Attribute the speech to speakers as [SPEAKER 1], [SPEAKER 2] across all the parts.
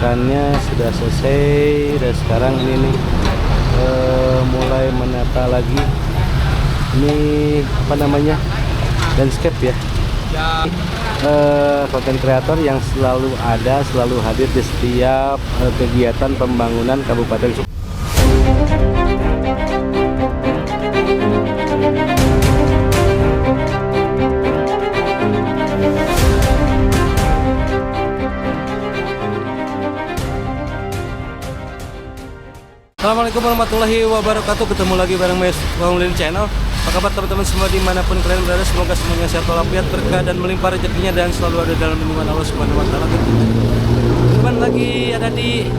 [SPEAKER 1] jembatannya sudah selesai dan sekarang ini nih mulai menata lagi. Ini apa namanya, landscape ya. Konten kreator yang selalu ada, selalu hadir di setiap kegiatan pembangunan Kabupaten Sukabumi. Assalamualaikum warahmatullahi wabarakatuh. Ketemu lagi bareng Mas Bangun Channel. Apa kabar teman-teman semua dimanapun kalian berada? Semoga semuanya sehat walafiat, berkah dan melimpah rezekinya dan selalu ada dalam lindungan Allah Subhanahu Wa Taala. Teman lagi ada di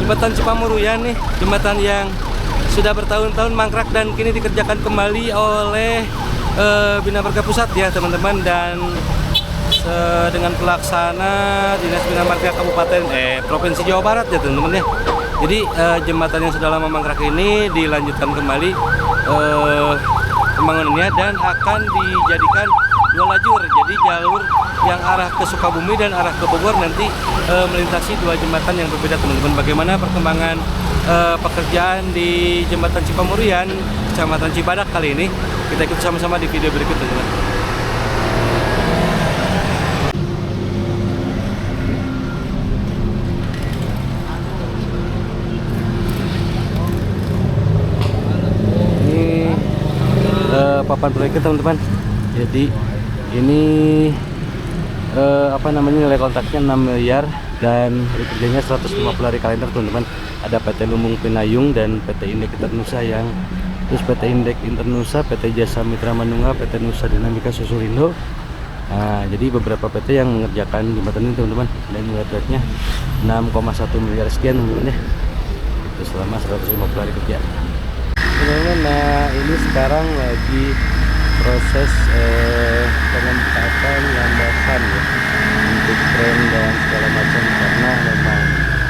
[SPEAKER 1] jembatan Cipamuruyan nih, jembatan yang sudah bertahun-tahun mangkrak dan kini dikerjakan kembali oleh Bina Marga Pusat ya teman-teman, dan dengan pelaksana Dinas Bina Marga Kabupaten Provinsi Jawa Barat ya teman-teman ya. Jadi jembatan yang sudah lama mangkrak ini dilanjutkan kembali pembangunannya dan akan dijadikan 2 lajur. Jadi jalur yang arah ke Sukabumi dan arah ke Bogor nanti melintasi 2 jembatan yang berbeda teman-teman. Bagaimana perkembangan pekerjaan di jembatan Cipamuruyan, Kecamatan Cibadak kali ini, kita ikut sama-sama di video berikut teman-teman. Papan proyeknya teman-teman. Jadi ini apa namanya, nilai kontraknya 6 miliar dan kerjanya 150 hari kalender teman-teman. Ada PT Lumbung Pinayung dan PT Indek Internusa yang terus PT Indek Internusa, PT Jasa Mitra Manunggal, PT Nusa Dinamika Susulindo. Nah, jadi beberapa PT yang mengerjakan jembatan ini teman-teman, dan nilai proyeknya 6,1 miliar sekian teman-teman ya. Itu selama 150 hari kerja teman-teman. Nah, ini sekarang lagi proses penempatan landasan ya untuk kren dan segala macam, karena memang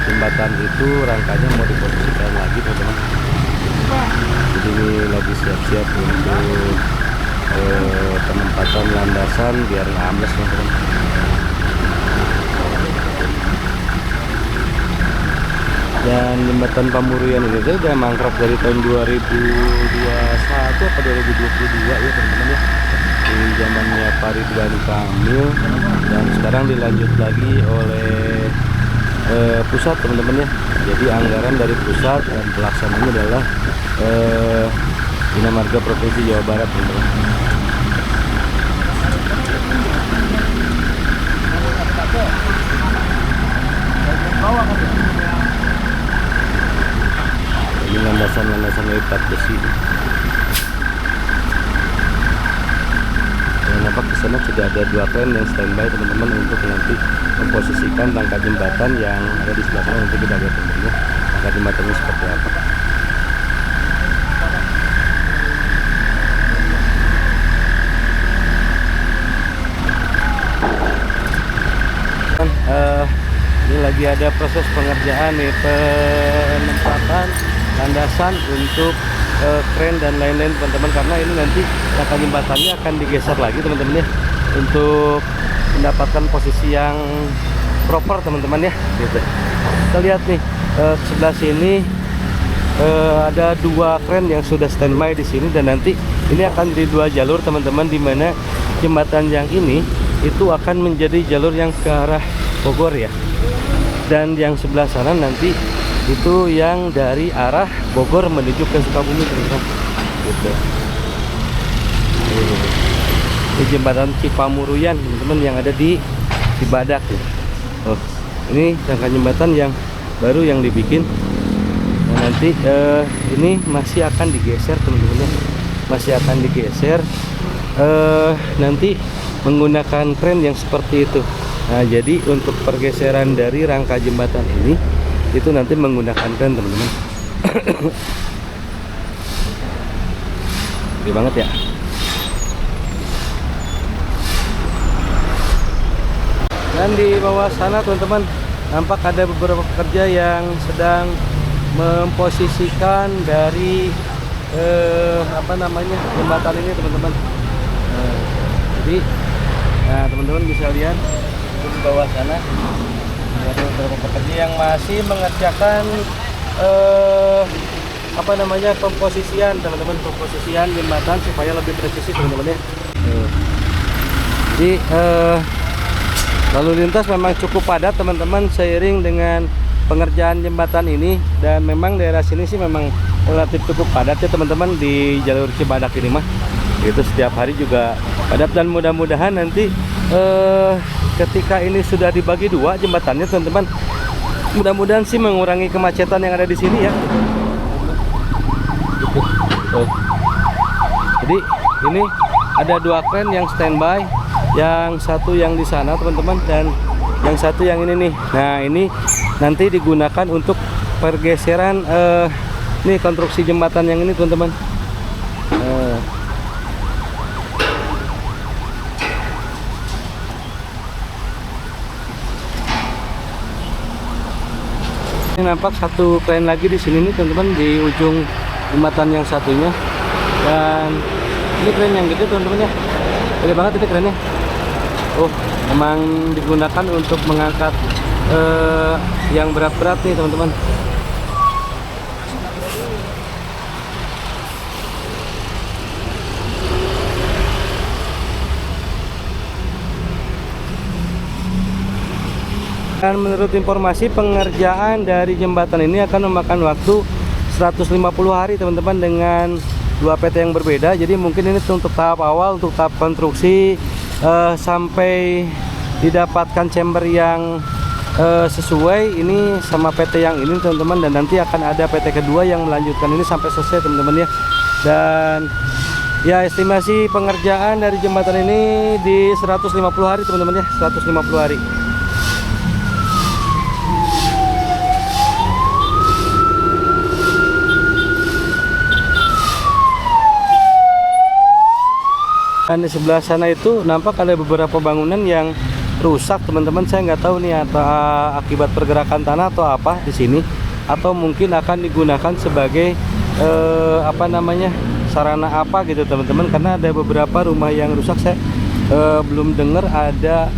[SPEAKER 1] jembatan itu rangkanya mau diposisikan lagi teman-teman. Jadi ini lagi siap-siap untuk penempatan landasan biar nggak ambles teman-teman. Dan jembatan Pamuruyan ini udah mangkrak dari tahun 2021 atau 2022 ya teman-teman ya, di zamannya Pak Ridwan Kamil, dan sekarang dilanjut lagi oleh pusat teman-teman ya. Jadi anggaran dari pusat dan pelaksananya adalah Bina Marga Provinsi Jawa Barat teman-teman. Ini landasan-landasan lipat besi. Dan nampak di sana sudah ada 2 kren yang standby teman-teman untuk nanti memposisikan rangka jembatan yang ada di sebelah sana. Nanti kita lihat teman-teman rangka jembatannya seperti apa. Ini lagi ada proses pengerjaan nih, penempatan landasan untuk kren dan lain-lain teman-teman, karena ini nanti rangka jembatannya akan digeser lagi teman-teman ya, untuk mendapatkan posisi yang proper teman-teman ya gitu. Kita lihat nih sebelah sini ada 2 kren yang sudah standby di sini, dan nanti ini akan jadi 2 jalur teman-teman, di mana jembatan yang ini itu akan menjadi jalur yang ke arah Bogor ya, dan yang sebelah sana nanti itu yang dari arah Bogor menuju ke Sukabumi teman-teman gitu. Ini jembatan Cipamuruyan teman-teman yang ada di Cibadak ya. Oh, ini rangka jembatan yang baru yang dibikin. Nah, nanti ini masih akan digeser teman-teman, masih akan digeser nanti menggunakan kren yang seperti itu. Nah, jadi untuk pergeseran dari rangka jembatan ini itu nanti menggunakan kren teman-teman. Gede banget ya. Dan di bawah sana teman-teman nampak ada beberapa pekerja yang sedang memposisikan dari apa namanya, jembatan ini teman-teman. Jadi nah teman-teman bisa lihat di bawah sana Ada beberapa pekerja yang masih mengerjakan apa namanya, pemposisian teman-teman, pemposisian jembatan supaya lebih presisi teman-teman ya. Jadi lalu lintas memang cukup padat teman-teman seiring dengan pengerjaan jembatan ini, dan memang daerah sini sih memang relatif cukup padat ya teman-teman di jalur Cibadak ini mah. Itu setiap hari juga padat, dan mudah-mudahan nanti ketika ini sudah dibagi dua jembatannya teman-teman, mudah-mudahan sih mengurangi kemacetan yang ada di sini ya. Jadi ini ada dua kren yang standby, yang satu yang di sana teman-teman, dan yang satu yang ini nih. Nah ini nanti digunakan untuk pergeseran nih konstruksi jembatan yang ini teman-teman. Ini nampak satu kren lagi di sini nih teman-teman, di ujung jembatan yang satunya. Dan ini kren yang gede teman-teman ya, gede banget ini kerennya. Oh, memang digunakan untuk mengangkat yang berat-berat nih teman-teman. Dan menurut informasi, pengerjaan dari jembatan ini akan memakan waktu 150 hari teman-teman, dengan dua PT yang berbeda. Jadi mungkin ini untuk tahap awal, untuk tahap konstruksi sampai didapatkan chamber yang sesuai ini sama PT yang ini teman-teman, dan nanti akan ada PT kedua yang melanjutkan ini sampai selesai teman-teman ya. Dan ya estimasi pengerjaan dari jembatan ini di 150 hari teman-teman ya, 150 hari. Dan di sebelah sana itu nampak ada beberapa bangunan yang rusak teman-teman. Saya nggak tahu nih atau akibat pergerakan tanah atau apa di sini, atau mungkin akan digunakan sebagai apa namanya, sarana apa gitu teman-teman, karena ada beberapa rumah yang rusak. Saya belum dengar ada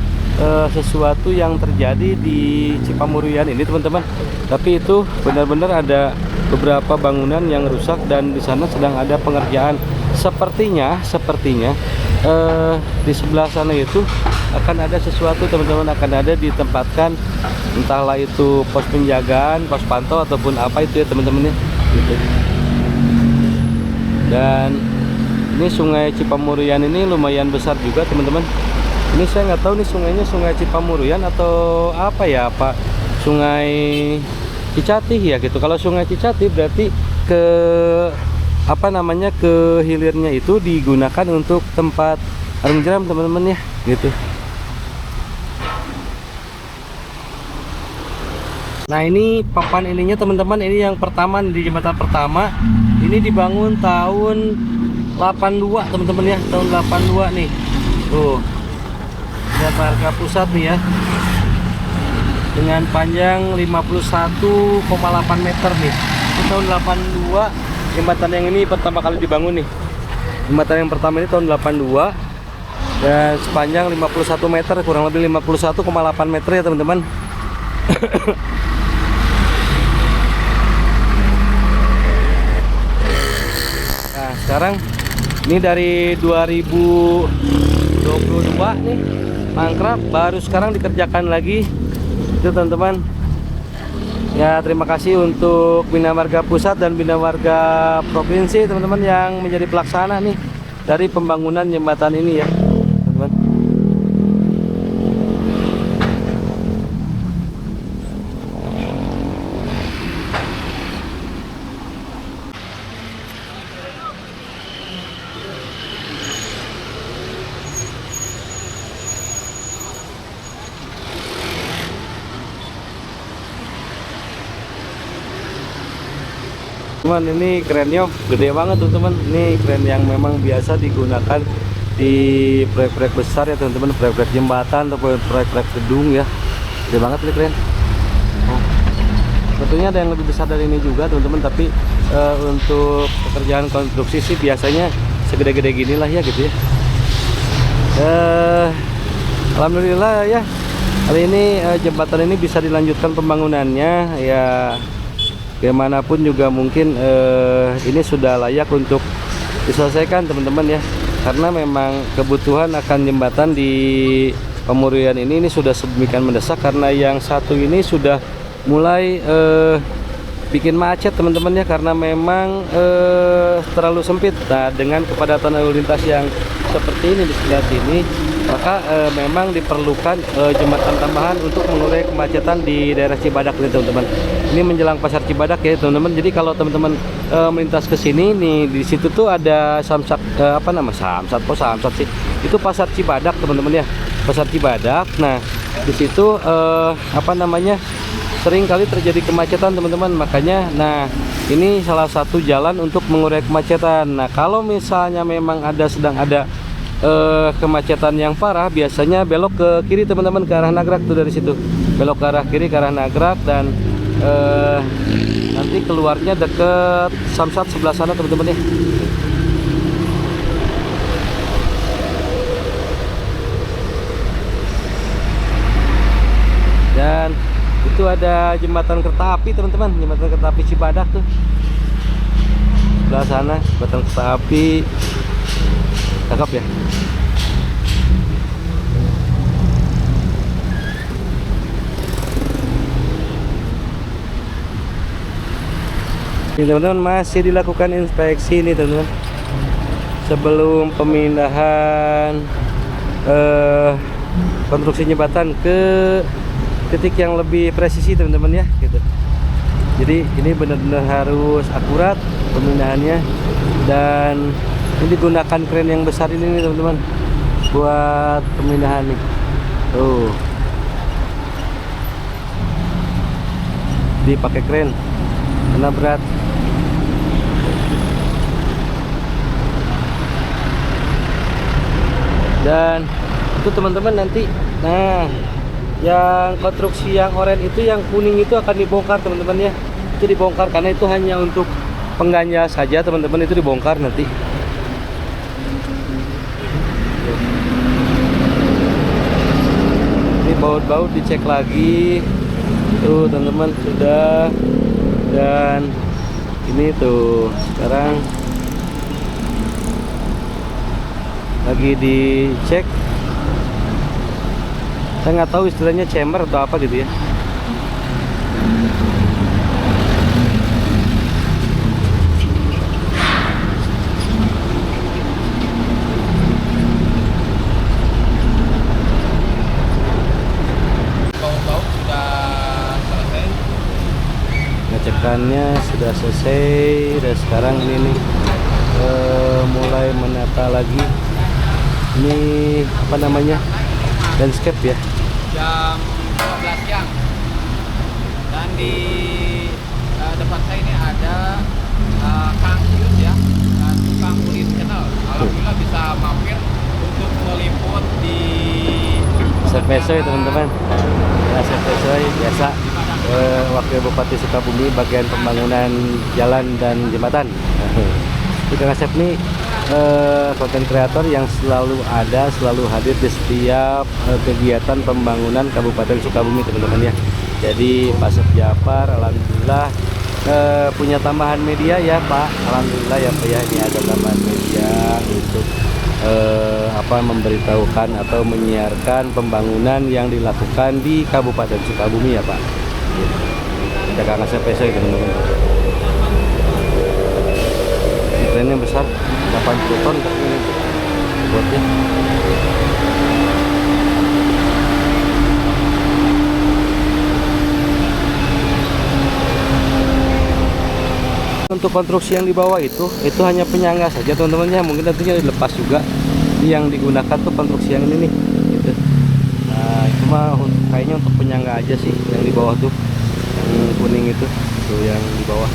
[SPEAKER 1] sesuatu yang terjadi di Cipamurian ini teman-teman, tapi itu benar-benar ada beberapa bangunan yang rusak, dan di sana sedang ada pengerjaan. Sepertinya di sebelah sana itu akan ada sesuatu teman-teman, akan ada ditempatkan entahlah itu pos penjagaan, pos pantau ataupun apa itu ya teman-teman ya gitu. Dan ini sungai Cipamurian ini lumayan besar juga teman-teman. Ini saya nggak tahu nih sungainya sungai Cipamurian atau apa ya, apa sungai Cicatih ya gitu. Kalau sungai Cicatih berarti ke apa namanya, ke hilirnya itu digunakan untuk tempat arung jeram teman-teman ya gitu. Nah ini papan ininya teman-teman, ini yang pertama di jembatan pertama. Ini dibangun tahun 82 teman-teman ya, tahun 82 nih. Tuh ada marga pusat nih ya, dengan panjang 51,8 meter nih. Ini tahun 82. Jembatan yang ini pertama kali dibangun nih. Jembatan yang pertama ini tahun 82 dan sepanjang 51 meter, kurang lebih 51,8 meter ya teman-teman. Nah sekarang ini dari 2022 nih mangkrak, baru sekarang dikerjakan lagi itu teman-teman. Ya terima kasih untuk Bina Marga Pusat dan Bina Marga Provinsi teman-teman yang menjadi pelaksana nih dari pembangunan jembatan ini ya teman-teman. Teman ini kerennya gede banget teman-teman. Ini keren yang memang biasa digunakan di proyek-proyek besar ya teman-teman, proyek-proyek jembatan atau proyek-proyek gedung ya. Gede banget ini keren. Tentunya ada yang lebih besar dari ini juga teman-teman, tapi untuk pekerjaan konstruksi sih biasanya segede-gede gini lah ya gitu ya. Alhamdulillah ya, Kali ini jembatan ini bisa dilanjutkan pembangunannya ya, bagaimanapun juga mungkin ini sudah layak untuk diselesaikan teman-teman ya, karena memang kebutuhan akan jembatan di Pemurian ini sudah sedemikian mendesak, karena yang satu ini sudah mulai bikin macet teman-teman ya, karena memang terlalu sempit. Nah, dengan kepadatan lalu lintas yang seperti ini di sebelah sini, maka memang diperlukan jembatan tambahan untuk mengurai kemacetan di daerah Cibadak nih teman-teman. Ini menjelang pasar Cibadak ya teman-teman. Jadi kalau teman-teman melintas ke sini nih, di situ tuh ada samsat samsat sih. Itu pasar Cibadak teman-teman ya. Pasar Cibadak. Nah, di situ sering kali terjadi kemacetan teman-teman, makanya ini salah satu jalan untuk mengurai kemacetan. Nah, kalau misalnya memang sedang ada kemacetan yang parah, biasanya belok ke kiri teman-teman, ke arah Nagrak tuh, dari situ belok ke arah kiri ke arah Nagrak, dan nanti keluarnya deket Samsat sebelah sana teman-teman ya. Dan itu ada jembatan kereta api teman-teman, jembatan kereta api Cibadak tuh sebelah sana, jembatan kereta api cakep ya. Ini teman-teman masih dilakukan inspeksi nih teman-teman, sebelum pemindahan konstruksi jembatan ke titik yang lebih presisi teman-teman ya gitu. Jadi ini benar-benar harus akurat pemindahannya, dan ini digunakan kren yang besar ini nih teman-teman buat pemindahan nih. Tuh, dipakai kren karena berat. Dan itu teman-teman nanti, yang konstruksi yang oranye itu, yang kuning itu akan dibongkar teman-teman ya. Itu dibongkar karena itu hanya untuk pengganjal saja teman-teman, itu dibongkar nanti. Ini baut-baut dicek lagi tuh teman-teman, sudah. Dan ini tuh sekarang lagi dicek. Saya nggak tahu istilahnya chamber atau apa gitu ya.
[SPEAKER 2] Bau-bau sudah selesai.
[SPEAKER 1] Ngecekannya sudah selesai, dan sekarang ini nih mulai menata lagi. Ini apa namanya? Landscape ya.
[SPEAKER 2] Jam 12 siang. Dan di depan saya ini ada Kang Yus ya, tukang kulit channel. Alhamdulillah bisa mampir untuk meliput di
[SPEAKER 1] Serpesoy teman-teman. Ya, Serpesoy biasa Wakil Bupati Sukabumi bagian pembangunan jalan dan jembatan. Itu Kang Asep nih konten kreator yang selalu hadir di setiap kegiatan pembangunan Kabupaten Sukabumi teman-teman ya. Jadi Pak Asep Jafar alhamdulillah punya tambahan media ya Pak. Alhamdulillah ya Pak ya, ini ada tambahan media untuk memberitahukan atau menyiarkan pembangunan yang dilakukan di Kabupaten Sukabumi ya Pak. Ada Kang Asep teman-teman. Trennya besar 80 ton ini buatnya. Untuk konstruksi yang di bawah itu hanya penyangga saja teman-teman ya, mungkin nantinya dilepas juga. Yang digunakan tuh konstruksi yang ini nih gitu. Nah, itu mah kayaknya untuk penyangga aja sih, yang di bawah tuh yang kuning itu tuh yang di bawah.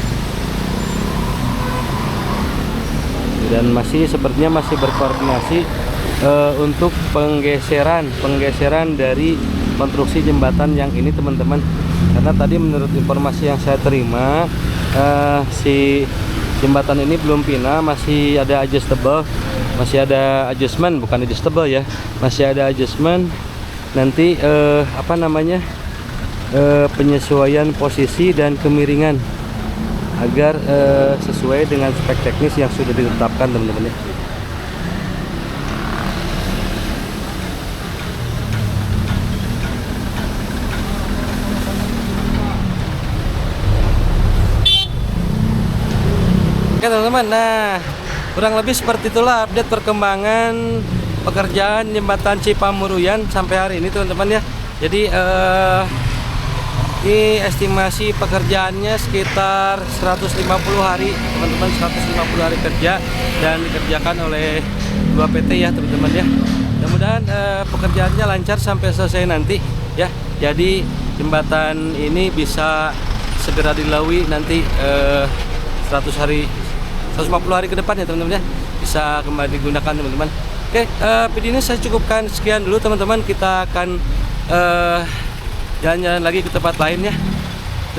[SPEAKER 1] Dan sepertinya masih berkoordinasi untuk penggeseran dari konstruksi jembatan yang ini teman-teman, karena tadi menurut informasi yang saya terima si jembatan ini belum pindah, masih ada adjustment, bukan adjustable ya, masih ada adjustment nanti apa namanya, penyesuaian posisi dan kemiringan agar sesuai dengan spek teknis yang sudah ditetapkan teman-teman ya. Oke teman-teman, nah kurang lebih seperti itulah update perkembangan pekerjaan jembatan Cipamuruyan sampai hari ini teman-teman ya. Jadi ini estimasi pekerjaannya sekitar 150 hari teman-teman, 150 hari kerja dan dikerjakan oleh 2 PT ya teman-teman ya. Mudah-mudahan pekerjaannya lancar sampai selesai nanti ya. Jadi jembatan ini bisa segera dilalui nanti 150 hari ke depan ya teman-teman ya, bisa kembali digunakan teman-teman. Oke, video ini saya cukupkan sekian dulu teman-teman. Kita akan jalan-jalan lagi ke tempat lain ya.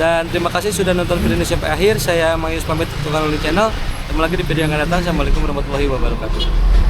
[SPEAKER 1] Dan terima kasih sudah nonton video ini sampai akhir. Saya Mangyus pamit untuk Tukang Oli Channel. Ketemu lagi di video yang akan datang. Assalamualaikum warahmatullahi wabarakatuh.